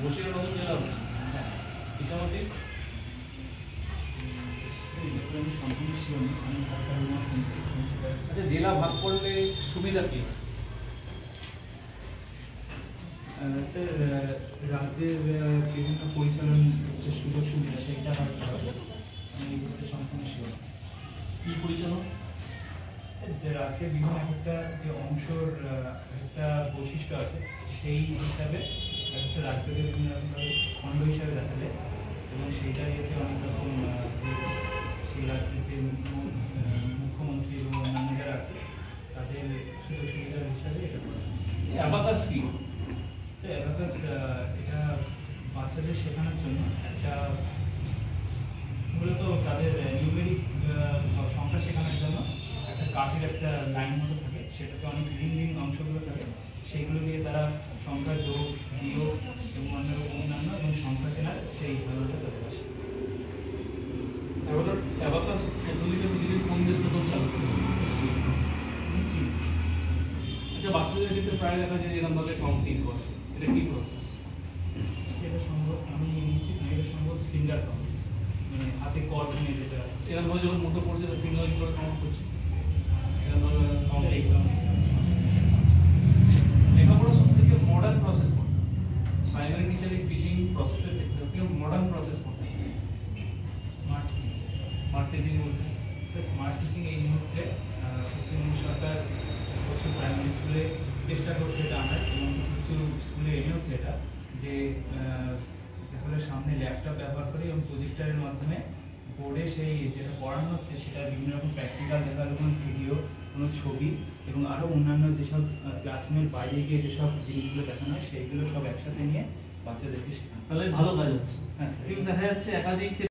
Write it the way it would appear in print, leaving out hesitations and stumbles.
বসির নতুন জেলা হচ্ছে ইসামতি আচ্ছা, জেলা ভাগ করলে সুবিধা কি? স্যার রাজ্যের বিভিন্ন পরিচালন যে সুযোগ সুবিধা সেইটা হয়তো আমি এই ক্ষেত্রে সম্পূর্ণ শিওর। কী পরিচালন? স্যার যে রাজ্যের বিভিন্ন একটা যে অংশর একটা বৈশিষ্ট্য আছে সেই হিসাবে একটা রাজ্যকে বিভিন্ন রকমভাবে খণ্ড হিসাবে দেখা যায় এবং সেইটা ইয়েতে অনেক রকম সেই রাজ্যের যে মুখ্যমন্ত্রী এবং অন্যান্য যারা আছে তাদের সুযোগ সুবিধার হিসাবে এটা করা। অ্যাবাকাস কি? স্যার অ্যাবাকাস এটা বাচ্চাদের শেখানোর জন্য একটা মূলত তাদের নিউমেরিক সংখ্যা শেখানোর জন্য একটা কাঠের একটা লাইন মতো থাকে, সেটাতে অনেক রিং অংশগুলো থাকে, সেইগুলো দিয়ে তারা সংখ্যা যোগ বিয়োগ এবং অন্যান্য এবং সংখ্যা চেনার সেই খেলাটা চলে আসে। অ্যাবাকাস পৃথিবীর কোন দেশ প্রথম চালু করে? আচ্ছা, বাচ্চাদের ক্ষেত্রে প্রায় দেখা যায় এরকমভাবে কাউন্টিং করে, এটা কি প্রসেস? এটা সম্ভব আমি নিশ্চিত না, এটা সম্ভব ফিঙ্গার কাউন্ট, মানে হাতে কর নিয়ে যেটা এরকমভাবে যখন মুঠো পড়ছে ফিঙ্গারিং করে কাউন্ট করছে, এরকমভাবে কাউন্টিং। লেখাপড়া সব থেকে মডার্ন প্রসেস কোনটা? প্রাইমারি টিচারিং টিচিং প্রসেসের ক্ষেত্রে মডার্ন প্রসেস কোনটা? স্মার্ট টিচিং বলতে স্যার স্মার্ট টিচিং এই মুহূর্তে পশ্চিমবঙ্গ সরকার প্রচুর প্রাইমারি স্কুলে চেষ্টা করছে এটা আনার এবং কিছু কিছু স্কুলে এনেওছে এটা, যে তাহলে সামনে ল্যাপটপ ব্যবহার করে এবং প্রজেক্টরের মাধ্যমে বোর্ডে সেই যেটা পড়ানো হচ্ছে সেটা বিভিন্ন রকম প্র্যাকটিক্যাল দেখালো, কোনো ভিডিও, কোনো ছবি এবং আরও অন্যান্য যেসব ক্লাসরুমের বাইরে গিয়ে যেসব জিনিসগুলো দেখানো হয় সেইগুলো সব একসাথে নিয়ে বাচ্চাদেরকে শেখানো। তাহলে ভালো কাজ হচ্ছে। হ্যাঁ স্যার। কিন্তু দেখা যাচ্ছে একাধিক